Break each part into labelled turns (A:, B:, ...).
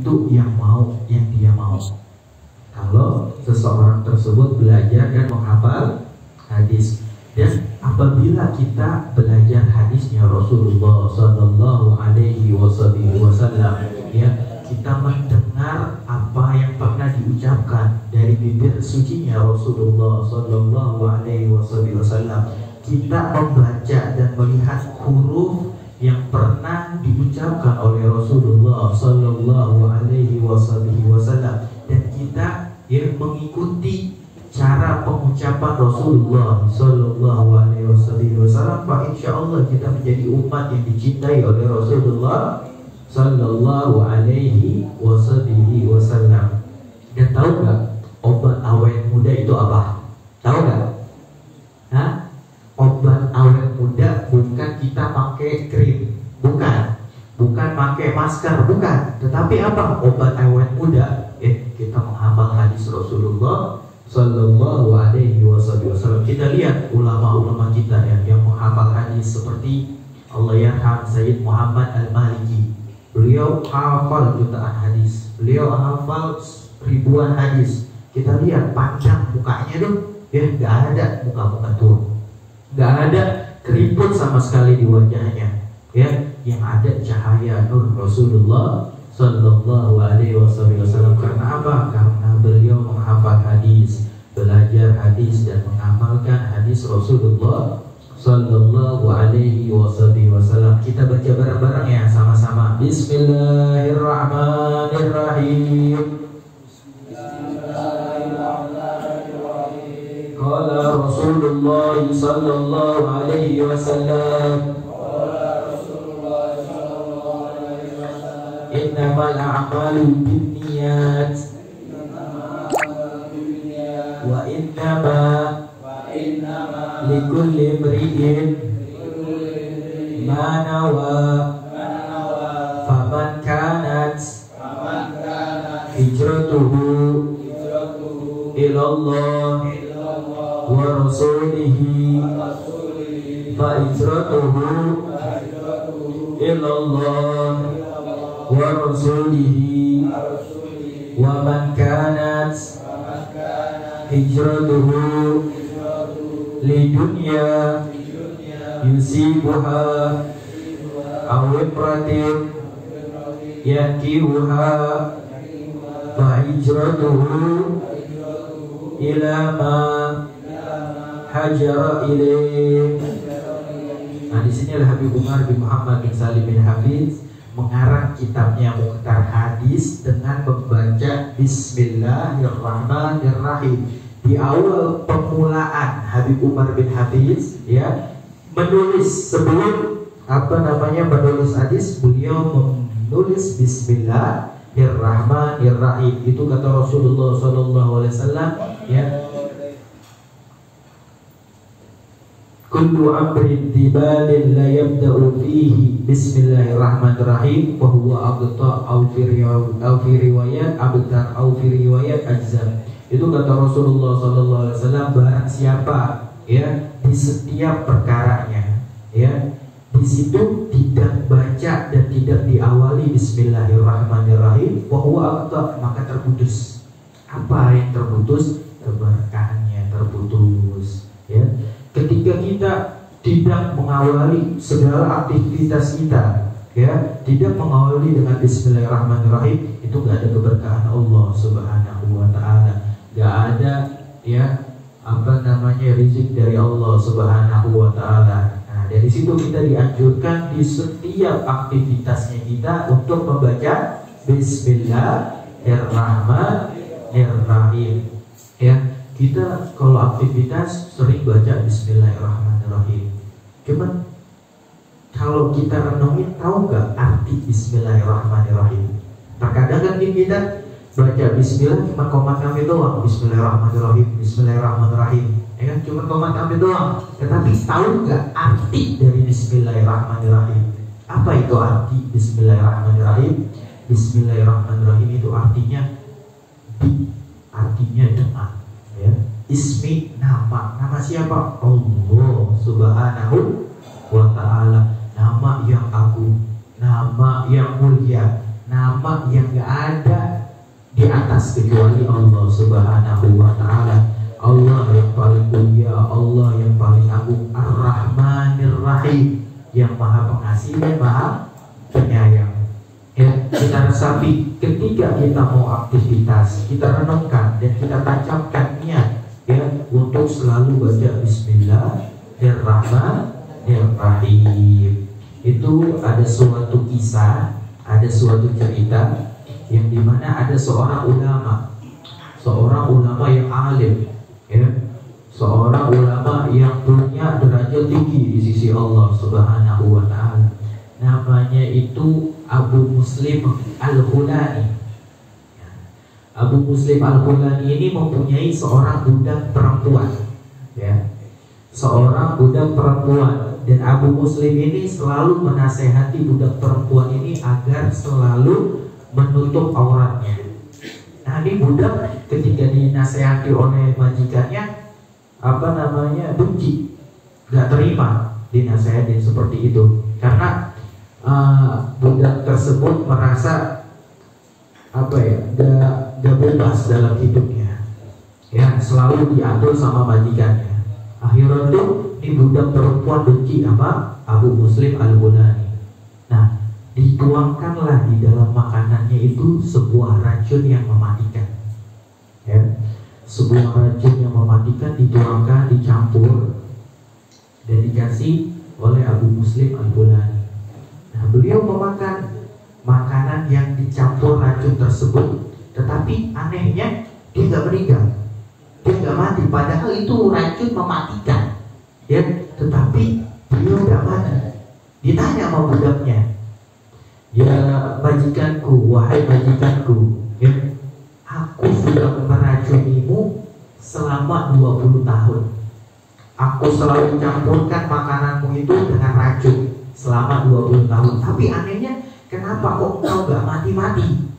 A: itu yang dia mau. Kalau seseorang tersebut belajar dan menghafal hadis, dan apabila kita belajar hadisnya Rasulullah Sallallahu Alaihi Wasallam, ya, kita mendengar apa yang pernah diucapkan dari bibir sucinya Rasulullah Sallallahu Alaihi Wasallam, kita membaca dan melihat huruf yang pernah diucapkan oleh Rasulullah Sallallahu Alaihi Wasallam, dan kita mengikuti cara pengucapan Rasulullah Sallallahu Alaihi Wasallam, Pak, insya Allah kita menjadi umat yang dicintai oleh Rasulullah Sallallahu Alaihi Wasallam. Dan tahu nggak obat awet muda itu apa? Tahu nggak? Hah? Obat awet muda bukan kita pakai krim, bukan pakai masker, bukan. Tetapi apa? Obat awet muda, kita menghafal hadis Rasulullah Sallallahu Alaihi Wasallam. Kita lihat ulama-ulama kita yang menghafal hadis seperti Allahyarham Sayyid Muhammad Al-Maliki. Beliau hafal jutaan hadis, beliau hafal ribuan hadis. Kita lihat panjang mukanya tuh, nggak ada muka-muka tua, nggak ada keriput sama sekali di wajahnya, yang ada cahaya nur Rasulullah Sallallahu Alaihi Wasallam. Karena apa? Karena beliau menghafal hadis, belajar hadis, dan mengamalkan hadis Rasulullah Sallallahu Alaihi Wasallam. Kita baca bareng-bareng ya, sama-sama. Bismillahirrahmanirrahim. Qala Rasulullah Sallallahu Alaihi Wasallam, innamal a'malu binniyat wa innama likulli imri'in ma nawa, faman kanat hijratuhu ila Allah wa rasulihi fa hijratuhu ila Allah wa rasulihi, wa man kanat hijratuhu lidunya yusibuha aw imratin yankihuha fa hijratuhu ila ma hajara ilaih. Nah, di sini Habib Umar bin Muhammad bin Salim bin Hafiz mengarang kitabnya Mukhtar Hadis dengan membaca Bismillahirrahmanirrahim. Di awal permulaan Habib Umar bin Hafiz menulis, sebelum menulis hadis, beliau menulis Bismillahirrahmanirrahim. Itu kata Rasulullah Sallallahu Alaihi Wasallam, kullu amrin tibalin la yabda'u fihi bismillahirrahmanirrahim wa huwa abta aw fi riwayat abtar aw fi riwayat ajza. Itu kata Rasulullah Sallallahu Alaihi Wasallam, barang siapa di setiap perkaranya di situ tidak baca dan tidak diawali bismillahirrahmanirrahim, wa huwa abta, maka terputus. Apa yang terputus? Keberkahannya terputus. Ketika kita tidak mengawali segala aktivitas kita, tidak mengawali dengan bismillahirrahmanirrahim, itu gak ada keberkahan Allah Subhanahu wa Ta'ala, gak ada rizq dari Allah Subhanahu wa Ta'ala. Nah, dari situ kita dianjurkan di setiap aktivitasnya kita untuk membaca bismillahirrahmanirrahim. Kita kalau aktivitas sering baca bismillahirrahmanirrahim. Cuman kalau kita renungin, tahu nggak arti bismillahirrahmanirrahim? Terkadang kan kita baca bismillah cuma komat kami doang, bismillahirrahmanirrahim, bismillahirrahmanirrahim, cuma komat kami doang. Tetapi tahu nggak arti dari bismillahirrahmanirrahim? Apa itu arti bismillahirrahmanirrahim? Bismillahirrahmanirrahim itu artinya dengan ismi, nama siapa? Allah Subhanahu wa Ta'ala, nama yang agung, nama yang mulia, nama yang gak ada di atas kecuali Allah Subhanahu wa ta'ala. Allah yang paling mulia, Allah yang paling agung, Ar-Rahmanir Rahim, yang maha pengasih dan maha penyayang. Ya, kita resapi ketika kita mau aktivitas, kita renungkan dan kita tancapkan niat ya untuk selalu baca Bismillahirrahmanirrahim. Itu ada suatu kisah, ada suatu cerita yang dimana ada seorang ulama yang alim, ya, seorang ulama yang punya derajat tinggi di sisi Allah Subhanahu wa ta'ala. Namanya itu Abu Muslim Al-Khulani. Abu Muslim Al-Khulani ini mempunyai seorang budak perempuan, ya, seorang budak perempuan. Dan Abu Muslim ini selalu menasehati budak perempuan ini agar selalu menutup auratnya. Nah, ini budak ketika dinasehati oleh majikannya benci, gak terima dinasehatin seperti itu, karena budak tersebut merasa gak bebas dalam hidupnya, ya, selalu diatur sama majikannya. Akhirnya tuh ini budak perempuan benci sama Abu Muslim Al-Khulani. Nah, dituangkanlah di dalam makanannya itu sebuah racun yang mematikan, ya, sebuah racun yang mematikan dituangkan, dicampur dan dikasih oleh Abu Muslim Al-Khulani. Nah, beliau memakan makanan yang dicampur racun tersebut, tetapi anehnya dia nggak meninggal, dia nggak mati, padahal itu racun mematikan, ya, tetapi beliau nggak mati. Ditanya sama budaknya, ya majikanku, wahai majikanku, ya, aku sudah meracunimu selama 20 tahun. Aku selalu campurkan makananmu itu dengan racun selama 20 tahun. Tapi anehnya, kenapa kok kau gak mati-mati?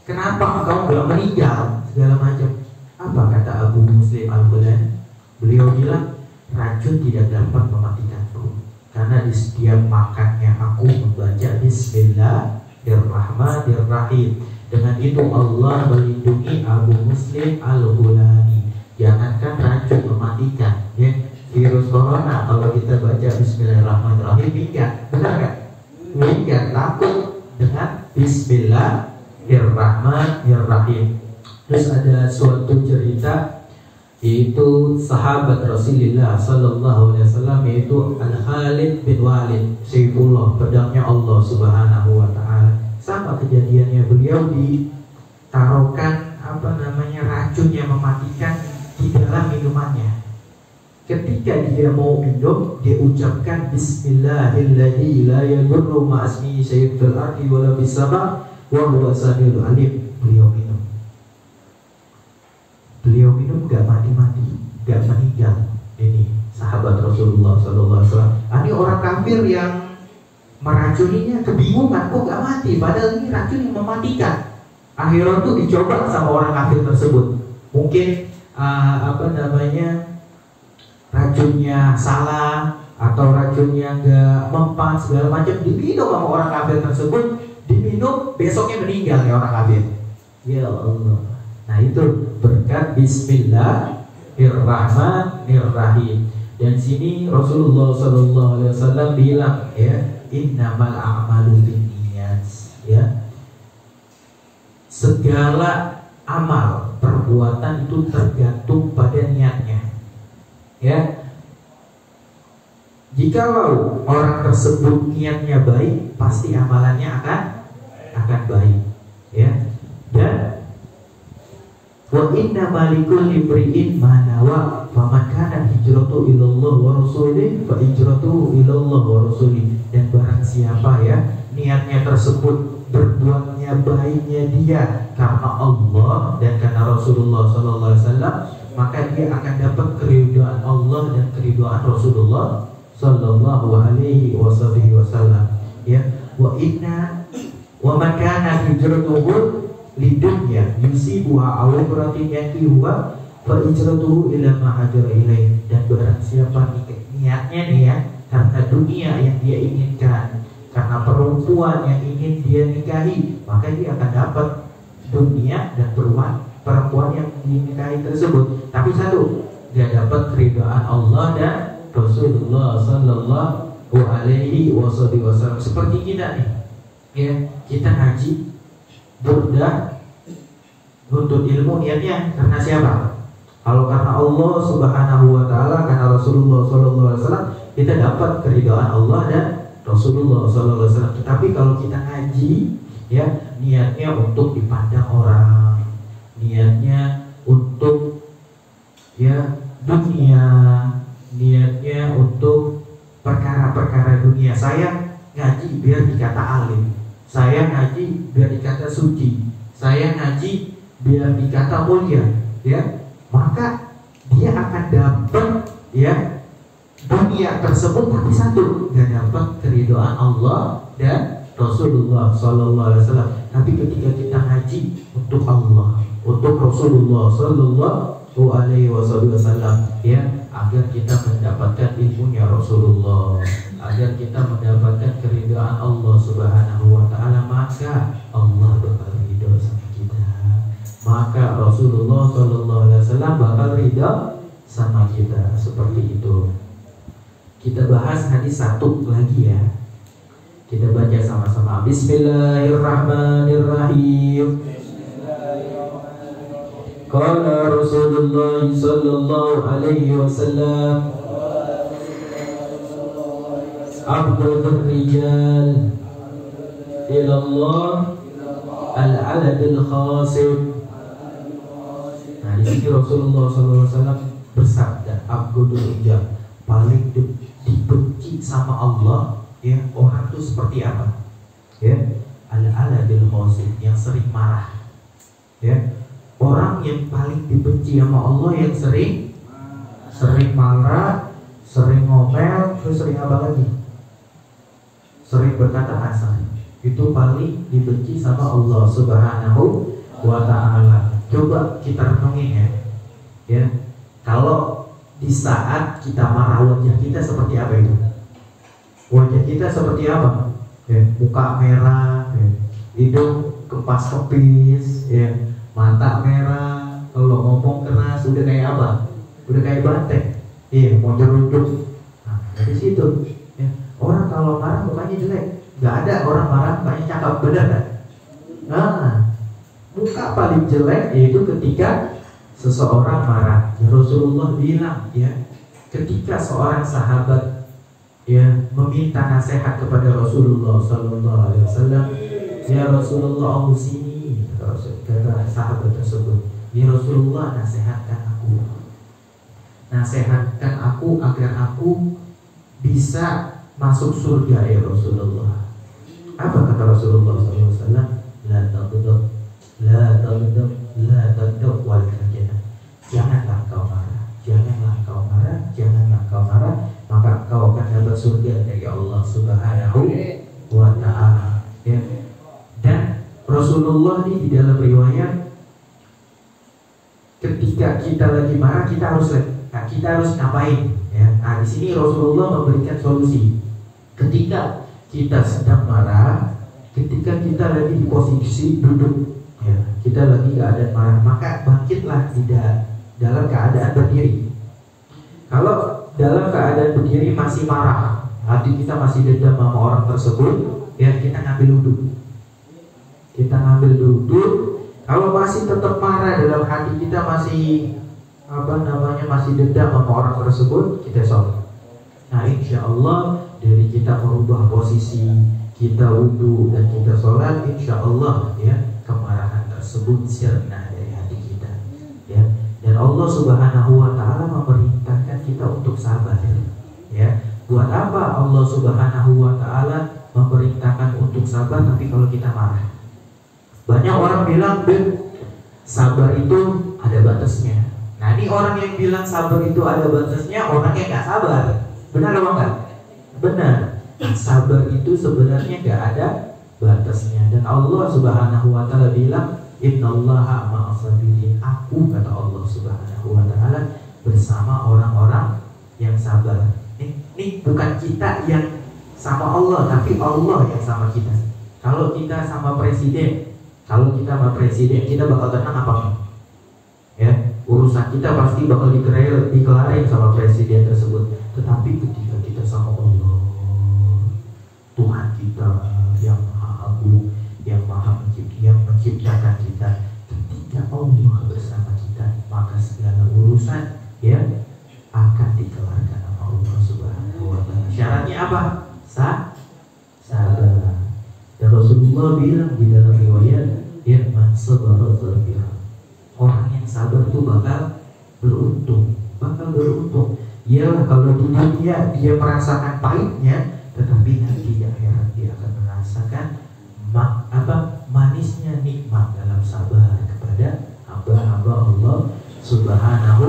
A: Kenapa kau gak meninggal? Segala macam. Apa kata Abu Muslim Al-Khulani? Beliau bilang, racun tidak dapat mematikanku, karena di setiap makannya aku membaca Bismillahirrahmanirrahim. Dengan itu Allah melindungi Abu Muslim Al-Khulani. Jangankan racun mematikan, ya, virus corona kalau kita baca Bismillahirrahmanirrahim minggat, benar gak? Minggat, takut dengan Bismillahirrahmanirrahim. Terus ada suatu cerita, yaitu sahabat Rasulullah Sallallahu Alaihi Wasallam, yaitu Al-Khalid bin Walid Saifullah, pedangnya Allah Subhanahu Wa Taala. Sama kejadiannya, beliau ditaruhkan racun yang mematikan di dalam minumannya. Ketika dia mau minum, dia ucapkan Bismillahirrahmanirrahim, la yadurru ma'asmihi syai'un fil ardi wala fis sama' wa huwa samiul alim. Beliau minum gak mati-mati, gak meninggal. Ini sahabat Rasulullah SAW. Ini orang kafir yang meracuninya kebingungan, kok gak mati, padahal ini racun yang mematikan. Akhirnya tuh dicoba sama orang kafir tersebut. Mungkin racunnya salah atau racunnya gak mempan, segala macam, diminum sama orang kafir tersebut. Diminum, besoknya meninggal ya orang kafir. Ya Allah. Nah, itu berkat Bismillahirrahmanirrahim. Dan sini Rasulullah SAW bilang, ya, innamal a'malu binniyat, ya, segala amal perbuatan itu tergantung pada niatnya, ya. Jikalau orang tersebut niatnya baik, pasti amalannya akan baik, ya. Dan wa inna malikul imri'in ma nawa faman kana hijratu ilallah wa rasulih fa hijratuhu ilallah wa rasulih. Dan barang siapa, ya, niatnya tersebut, berbuatnya baiknya dia karena Allah dan karena Rasulullah SAW, maka dia akan dapat keridhaan Allah dan keridhaan Rasulullah SAW. Ya, wa man kana hijratuhu lidunya yusibuha aw imratin yankihuha fa hijratuhu ila ma hajara ilaih. Dan barang siapa niatnya nih, ya, karena dunia yang dia inginkan, karena perempuan yang ingin dia nikahi, maka dia akan dapat dunia dan perempuan yang dinikahi tersebut. Tapi satu, dia dapat keridhaan Allah dan Rasulullah Sallallahu Alaihi Wasallam. Seperti kita nih, ya, kita haji, burdah, untuk ilmu niatnya karena siapa? Kalau karena Allah Subhanahu Wa Taala, karena Rasulullah Sallallahu Alaihi Wasallam, kita dapat keridhaan Allah dan Rasulullah Sallallahu Alaihi Wasallam. Tetapi kalau kita ngaji, ya, niatnya untuk dipandang orang, niatnya untuk, ya, dunia, niatnya untuk perkara-perkara dunia. Saya ngaji biar dikata alim, saya ngaji biar dikata suci, saya ngaji biar dikata mulia, ya, maka dia akan dapat, ya, dunia tersebut, tapi satu, dia dapat keridhaan Allah dan Rasulullah Sallallahu Alaihi Wasallam. Tapi ketika kita ngaji untuk Allah, untuk Rasulullah Sallallahu Alaihi Wasallam, ya, agar kita mendapatkan ilmunya Rasulullah, agar kita mendapatkan keridhaan Allah Subhanahu Wa Taala, maka Allah bakal ridho sama kita, maka Rasulullah Sallallahu Alaihi Wasallam bakal ridho sama kita. Seperti itu. Kita bahas hadis satu lagi, ya. Kita baca sama-sama. Bismillahirrahmanirrahim. Qala Rasulullah Sallallahu Alaihi Wasallam, Abdul Rijal ilallah al-aladil khasib. Nah, di sini Rasulullah SAW bersabda, Abdul Rijal, paling dibenci sama Allah, ya, orang itu seperti apa? Ya, al-aladil khasib, yang sering marah. Ya, orang yang paling dibenci sama Allah yang sering marah, sering ngomel, terus sering apa lagi? Sering berkata kasar. Itu paling dibenci sama Allah Subhanahu Wa Ta'ala. Coba kita renungin, ya. Ya, kalau di saat kita marah, wajah kita seperti apa itu? Wajah kita seperti apa? Ya, muka merah, ya, hidung kepas kepis, ya, mata merah, kalau ngomong keras udah kayak apa? Udah kayak banteng. Iya, mau jeruduk. Nah, dari situ, ya, orang kalau marah mukanya jelek. Gak ada orang marah mukanya cakep, benar kan? Nah, muka paling jelek yaitu ketika seseorang marah. Ya, Rasulullah bilang, ya, ketika seorang sahabat, ya, meminta nasihat kepada Rasulullah Sallallahu Alaihi Wasallam, ya Rasulullah, ausini, kata sahabat tersebut, ya Rasulullah, nasihatkan aku agar aku bisa masuk surga, ya Rasulullah. Apa kata Rasulullah SAW? La taghdab, la taghdab, la taghdab wal jannah. Janganlah kau marah, janganlah kau marah, janganlah kau marah, maka kau akan dapat surga dari Allah Subhanahu Wa Ta'ala. Ya. Dan Rasulullah di dalam riwayat, ketika kita lagi marah, kita harus ngapain? Ya. Nah, di sini Rasulullah memberikan solusi. Ketika kita sedang marah, ketika kita lagi di posisi duduk, ya, kita lagi keadaan marah, maka bangkitlah dalam keadaan berdiri. Kalau dalam keadaan berdiri masih marah, hati kita masih dendam sama orang tersebut, ya, kita ngambil duduk. Kita ngambil duduk. Kalau masih tetap marah, dalam hati kita masih masih dendam sama orang tersebut, kita sholat. Nah, insya Allah dari kita merubah posisi, kita wudhu dan kita sholat, insya Allah, ya, kemarahan tersebut sirna dari hati kita, ya. Dan Allah Subhanahu Wa Ta'ala memerintahkan kita untuk sabar, ya. Buat apa Allah Subhanahu Wa Ta'ala memerintahkan untuk sabar, tapi kalau kita marah? Banyak orang bilang, sabar itu ada batasnya. Nah, ini orang yang bilang sabar itu ada batasnya, orang yang gak sabar. Benar apa enggak? Benar. Sabar itu sebenarnya gak ada batasnya. Dan Allah Subhanahu Wa Ta'ala bilang, innallaha ma'as-sabirin. Aku, kata Allah Subhanahu Wa Ta'ala, bersama orang-orang yang sabar. Ini bukan kita yang sama Allah, tapi Allah yang sama kita. Kalau kita sama presiden, kita bakal tenang apa? Ya, urusan kita pasti bakal dikelarin sama presiden tersebut. Tetapi ketika kita sama Allah, Tuhan kita yang Maha Agung, yang menciptakan kita, ketika Allah bersama kita, maka segala urusan ya akan dikelarkan sama Allah Subhanahu wa Ta'ala. Syaratnya apa? Sabar. Dan Rasulullah bilang di dalam riwayat, ya man sabara sabira. Orang yang sabar itu bakal beruntung. Iyalah kalau di dunia dia merasakan pahitnya, tetapi nanti di akhirat dia akan merasakan manisnya nikmat dalam sabar kepada hamba-hamba Allah Subhanahu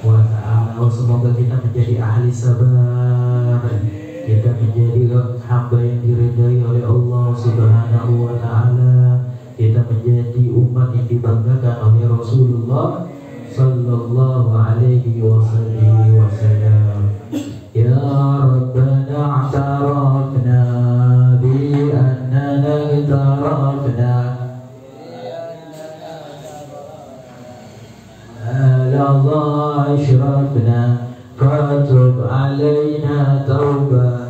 A: wa Ta'ala. Semoga kita menjadi ahli sabar, kita menjadi hamba yang diridai oleh Allah Subhanahu wa Ta'ala, kita menjadi umat yang dibanggakan oleh Rasulullah sallallahu alaihi wasallam. Ya Rabbana a'tarafna bi annana i'tarafna ala Allah ashrafna fatub alaina tauba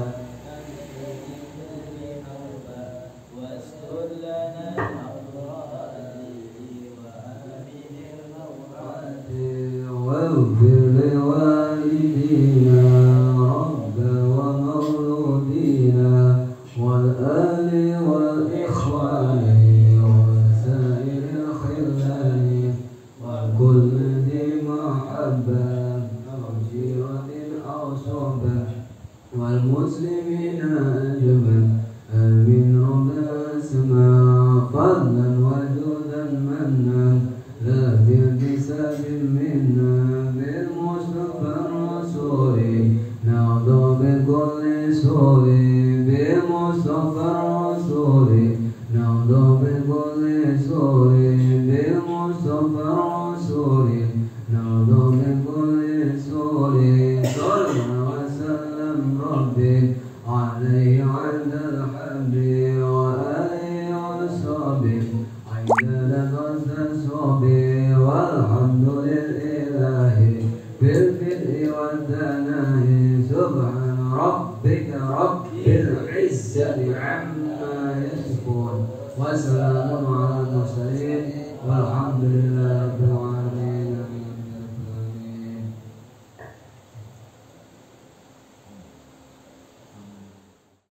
B: والمسلمين أجمع آمين ربنا السماء فضلا وجودا منا لا بالحساب منا بالمصطفى الرسول نعوذ بكل سوء بالمصطفى الرسول نعوذ بكل سوء بالمصطفى الرسول نعوذ بكل سوء عليه عند الحب وآله وصحبه عند لغز الصبي والحمد لله بالفدء والثناء سبحان ربك رب العزة عما يصفون وسلام على المرسلين والحمد لله.